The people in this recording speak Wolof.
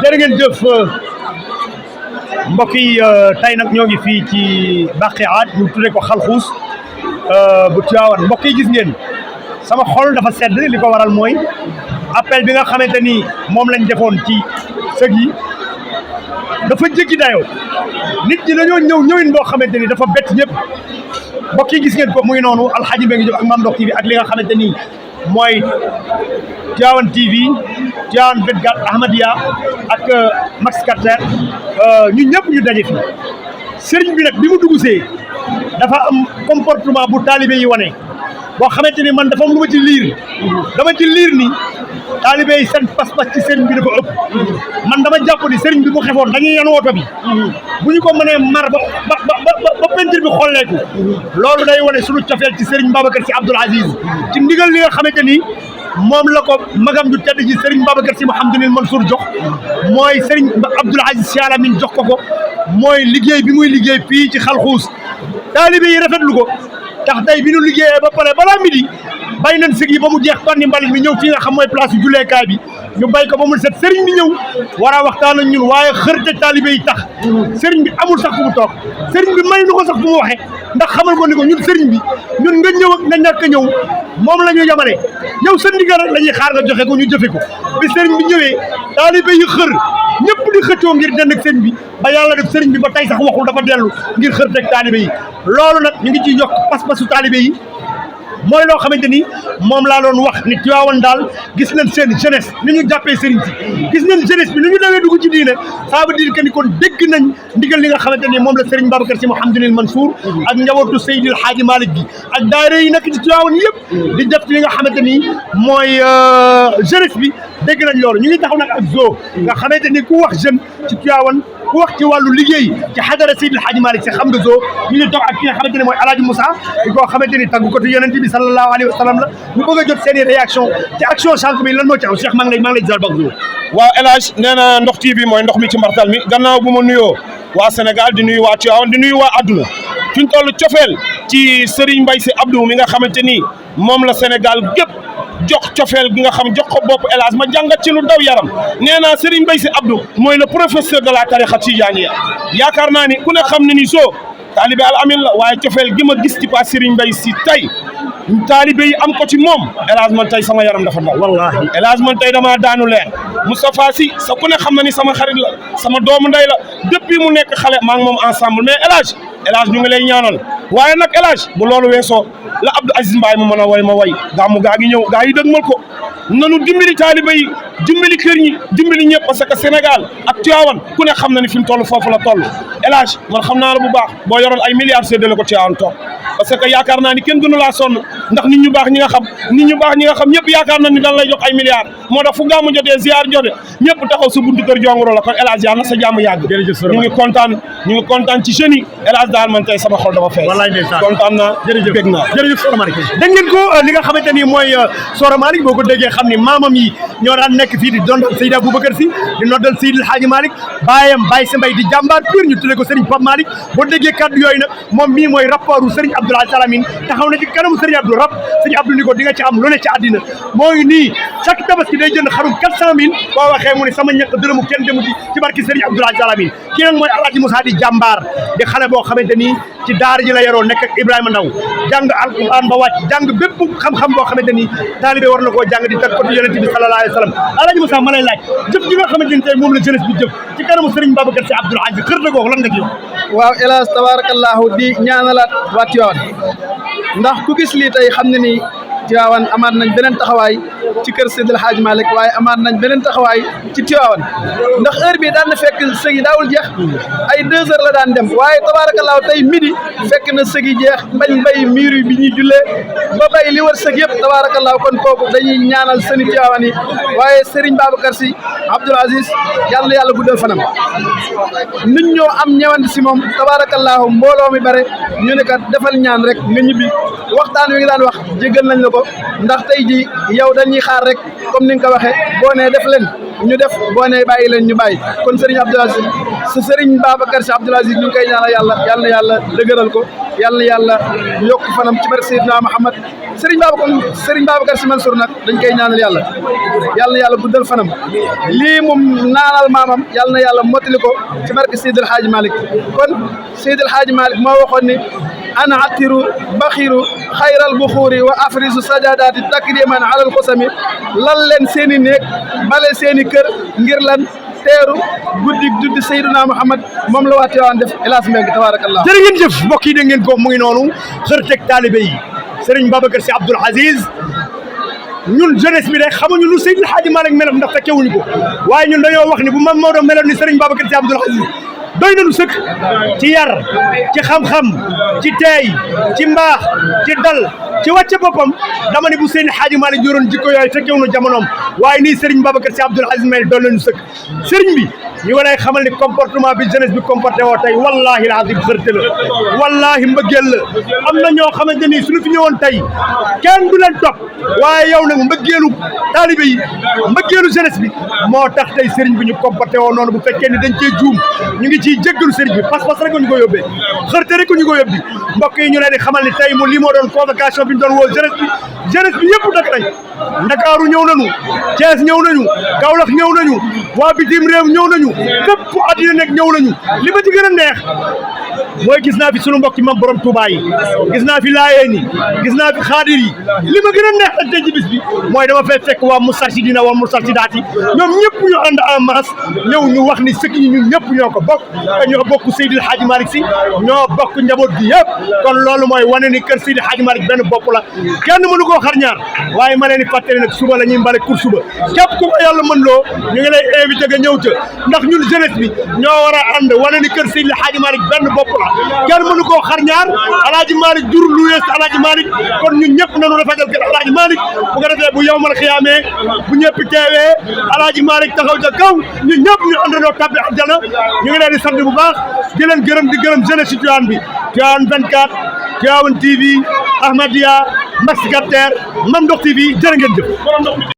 jërë ngeen jëf mbokk yi tey nag ñoo ngi fii ci Baqiaat ñu tuddee ko xalxuus bu Tiwaawan mbokk yi gis ngeen sama xol dafa sedd li ko waral mooy appel bi nga xamante ni moom lañ defoon ci sëg yi dafa jéggi dayoo nit ñi dañoo ñëwin boo xamante ni dafa bett ñëpp mbokk yi gis ngeen ko muy noonu Alxaaji Mbengue Diop ak Mame Ndokh TV ak li nga xamante ni mooy Tivaouane TV Tivaouane 24 Ahmadiyya ak Max Carter ñun ñëpp ñu daje fii sëriñ bi nag bi mu dugg see dafa am comportement bu taalibe yi wane boo xamante ni man dafa am lu ma ci liir dama ci liir ni taalibe yi seen pas-pas ci sëriñ bi dafa ëpp man dama jàpp ni sëriñ bi mu xefoon dañuy yan woto bi bu ñu ko mënee mar ba peinture bi xolleeku loolu day wane suñu cofeel ci sëriñ Babacar Sy Abdoul Aziz ci ndigal li nga xamante ni moom la ko magam ju tedd ji sëriñ Babacar Sy Mouhamadoul Mansour jox mooy sëriñ Abdoul Aziz Sy Al Amine jox ko mooy liggéey bi muy liggéey fii ci xalxuus taalibe yi rafetlu ko tax tey bi ñu liggéeyee ba pare balaa midi bay nañ sëg yi ba mu jeex tonni mbalit mi ñëw fii nga xam mooy place yu julleekaay bi ñu bay ko ba mu set sëriñ bi ñëw war a waxtaan ak ñun waaye xërte taalibe yi tax sëriñ bi amul sax fu mu toog sëriñ bi may nu ko sax fu mu waxee ndax xamal ko ni ko ñun sëriñ bi ñun nga ñëw ak nga ñàkk a ñëw moom la ñu yamale ñëw sa ndigal rek la ñuy xaar nga joxe ko ñu jëfe ko bi sëriñ bi ñëwee taalibe yi xër ñëpp di xëccoo ngir dend ak sëriñ bi ba yàlla def sëriñ bi ba tey sax waxul dafa dellu ngir xërte ak taalibe yi loolu nag ñu ngi ciy yokk pas-pasu taalibe yi mooy loo xamante ni moom laa doon wax ni Tiwaawan daal gis nañ seen jeunesse ni ñu jàppee sëriñ si gis nañ jeunesse bi ni ñu dawee dugg ci diine ça veut dire que ni kon dégg nañ ndigal li nga xamante ni moom la sëriñ Babacar Sy Mouhamadoul Mansour ak njabootu Seydil Hadji Malick gi ak daayira yi nekk ci Tiwaawan yëpp di def li nga xamante ni mooy jeunesse bi dégg nañ loolu ñu ngi taxaw nag ak zoo nga xamante ni ku wax jeune ci Tiwaawan ku wax ci wàllu liggéey ci xadara Seydil Hadji Malick Sy xam nga zoo ñu ngi toog ak ki nga xamante ne mooy Alaaji Moussa di koo xamante ni taggu ko ci yonent bi sallallahu alayhi wa sallam la ñu bëgg a jot seen i réaction ci action sànq bi lan moo ci am Cheikh maa ngi lay jël bak zoo waaw El Hadj nee na Ndokh TV mooy ndox mi ci mbartal mi gannaaw bu ma nuyoo waa Sénégal di nuyu waa Tivaouane di nuyu waa adduna fi ñu toll cofeel ci Serigne Mbaye Sy Abdou mi nga xamante ni moom la Sénégal gépp jox cofeel gi nga xam jox ko bopp El Hadj ma jàngat ci lu daw yaram nee naa Serigne Mbaye Sy Abdou mooy le professeur de la tariqa tijaaniya yaakaar naa ni ku ne xam ne ni soo taalibe Al Amine la waaye cofeel gi ma gis ci pas Serigne Mbaye Sy tey taalibe yi am ko ci moom El Hadj man tey sama yaram dafa daw wallahi El Hadj man tey damaa daanu leer Moustapha Sy sa ku ne xam na ni sama xarit la sama doomu ndey la depuis mu nekk xale maa ngi moom ensemble mais El Hadj ñu ngi lay ñaanal waaye nag El Hadj bu loolu weesoo la Abdou Aziz Mbaye mu mën a way ma way gàmmu gaa ngi ñëw gaa yi dëgmal ko nanu dimbali taalibe yi dimbali kër ñi dimbali ñëpp parce que Sénégal ak Tivaouane ku ne xam na ni fi mu toll foofu la toll El Hadj man xam naa la bu baax boo yoroon ay milliards séddale ko Tivaouane toog parce que yaakaar naa ni kenn gënu laa sonn ndax nit ñu baax ñi nga xam ñëpp yaakaar na ni dañ lay jox ay milliards moo tax fu gàmmu jotee ziar jote ñëpp taxaw sa buntu kër jongoro la kon El Hadj yàlla na sa jàmm yàgg ñu ngi kontaan ci jeunes yi El Hadj daal man tey sama xol dafa fees kontaan naa bég naa jërëjëf Soxna Malick dégg ngeen ko li nga xamante ni mooy Soxna Malick boo ko déggee xam ni maamam yi ñoo daan nekk fii di doon Seydi Aboubacar Sy di noddal Seydil Hadji Malick baayam Baye Sy Mbaye di jàmbaar pur ñu tuddee ko Serigne Pape Malick boo déggee kaddu yooyu nag moom mii mooy rapportu Serigne Abdoul Aziz Al Amine taxaw na ci kanamu Serigne Abdou rap Serigne Abdou ni ko di nga ci am lu ne ci àddina moo ngi nii chaque tabaski day jënd xarum 400 000 boo waxee mu ne sama ñàkk dërëmu kenn demu ci barki Serigne Abdoul Aziz Al Amine kii nag mooy Alaaji Moussa di jàmbaar di xale boo xamante ni ci daara ji la yaroo nekk ak Ibrahima Ndaw jàng alquran ba wàcc jàng bépp xam-xam boo xamante ni taalibe war na koo jàng di teg ko ci yonent bi sallallahu alayhi wa sallam Alaaji Moussa ma lay laaj jëf ji nga xamante ni tey moom la jeunesse bi jëf ci kanamu Serigne Babacar Sy Abdoul Aziz xër na googu lan nga ci wax waaw El Hadj tabarakallahu di ñaanalaat waa Tivaouane ndax ku gis lii tey xam ne ni Tivaouane amaat nañ beneen taxawaay ci kër Seydil Hadji Malick waaye amaat nañ beneen taxawaay ci Tivaouane ndax heure bi daan na fekk sëg yi daawul jeex ay 2 heures la daan dem waaye tabaarakallaahu tey midi fekk na sëg yi jeex bañ bay miir bi ñuy jullee ba bay li war sëg yëpp tabaarakallaahu kon kooku dañuy ñaanal sëni Tivaouane yi waaye Serigne Babacar Sy Abdoul Aziz yàlla na yàlla guddal fanam nit ñoo am ñëwante si moom tabaarakallaahu mbooloo mi bare ñu ne kat defal ñaan rek nga ñibbi waxtaan wi nga daan wax jéggal nañ la ko ndax tey ji yow dañuy xaar rek comme ni nga ko waxee boo nee def leen ñu def boo nee bàyyi leen ñu bàyyi kon Serigne Abdoul Aziz sa Serigne Babacar Sy Abdoul Aziz ñu ngi koy ñaanal yàlla na yàlla dëgëral ko yàlla na yàlla yokk fanam ci barke Seydina Muhammad Serigne Babacar Sy Mansour nag dañ koy ñaanal yàlla na yàlla guddal fanam lii moom naanal maamam yàlla na yàlla mottali ko ci barke Seydil Hadji Malick kon Seydil Hadji Malick moo waxoon ni ana attiru baxiru xayral buxuuri wa afrisu sajadaati takriman alal xusami lal leen seen i néeg bale seen i kër ngir lan teeru guddi juddi Seydina Muhammad moom la waa Tiwaawan def hélas Mbengue tabarakallah jërë ngeen jëf mbokk yi dégg ngeen ko mu ngi noonu xër teg taalibe yi Serigne Babacar Sy Abdoul Aziz ñun jeunesse bi de xamuñu lu Seydil Hadji Malick meloon ndax fekkewuñu ko waaye ñun dañoo wax ni bu Mame Maodo meloon ni Serigne Babacar Sy Abdoul Aziz doy nañu sëkk ci yar ci xam-xam ci teey ci mbaax ci dal ci wàcce boppam dama ne bu Seydil Hadji Malick yoroon jikko yooyu fekkewuñu jamonoom waaye nii Serigne Babacar Sy Abdoul Aziz mel doy nañu sëkk Serigne bi ñu war a xamal ni comportement bi jeunesse bi comporté woo tey wallahi alazim xërte la wallahi mbëggeel la am na ñoo xamante ni suñu fi ñëwoon tey kenn du leen topp waaye yow nag mbëggeelu taalibe yi mbëggeelu jeunesse bi moo tax tey Serigne bi ñu comporté woo noonu bu fekkee ni dañ cee juum ñu ngi ciy jéggalu Serigne bi pas-pas rek ñu ko yóbbee xërte rek ñu ko yóbbi mbokk yi ñu leen di xamal ni tey lii moo doon convocation bi ñu doon woo jeunesse bi yëpp dak nañ Ndakaaru ñëw nañu Thiès ñëw nañu Kaolack ñëw nañu waa bitim réew ñëw nañu fépp fu àddina nekk ñëw nañu li ma ci gën a neex mooy gis naa fi sunu mbokk mam borom Touba yi gis naa fi Laayeen yi gis naa fi Xaadir yi li ma gën a neex ak tey ci bis bi mooy dama fay fekk waa Moustarchidina waa Moustarchidaati ñoom ñëpp ñu ànd en masse ñëw ñu wax ni sëkk yi ñun ñëpp ñoo ko bokk ñoo bokk Seydil Hadji Malick Sy ñoo bokk njaboot gi yëpp kon loolu mooy wane ni kër Seydil Hadji Malick benn bopp la kenn mënu koo xar ñaar waaye ma leen di fàttali nag suba la ñuy mbale pour suba képp ku ko yàlla mën loo ñu ngi lay invité nga ñëw ca ndax ñun jeunesse bi ñoo war a ànd wane ni kër Seydil Hadji Malick benn bopp la kenn mënu koo xar ñaar Alaaji Malick jur lu wees Alaaji Malick kon ñun ñëpp nañu rafetal kër Alaaji Malick bu ko defee bu yowmal xiyaamee bu ñëpp teewee Alaaji Malick taxaw ca kaw ñun ñëpp ñu àndandoo tabbi aljana ñu ngi leen di sant bu baax di leen gërëm di gërëm jeunesse si Tivaouane bi Tivaouane 24 Tivaouane TV Ahmadiyya Max Carter Mame Ndokh TV jërë ngeen jëf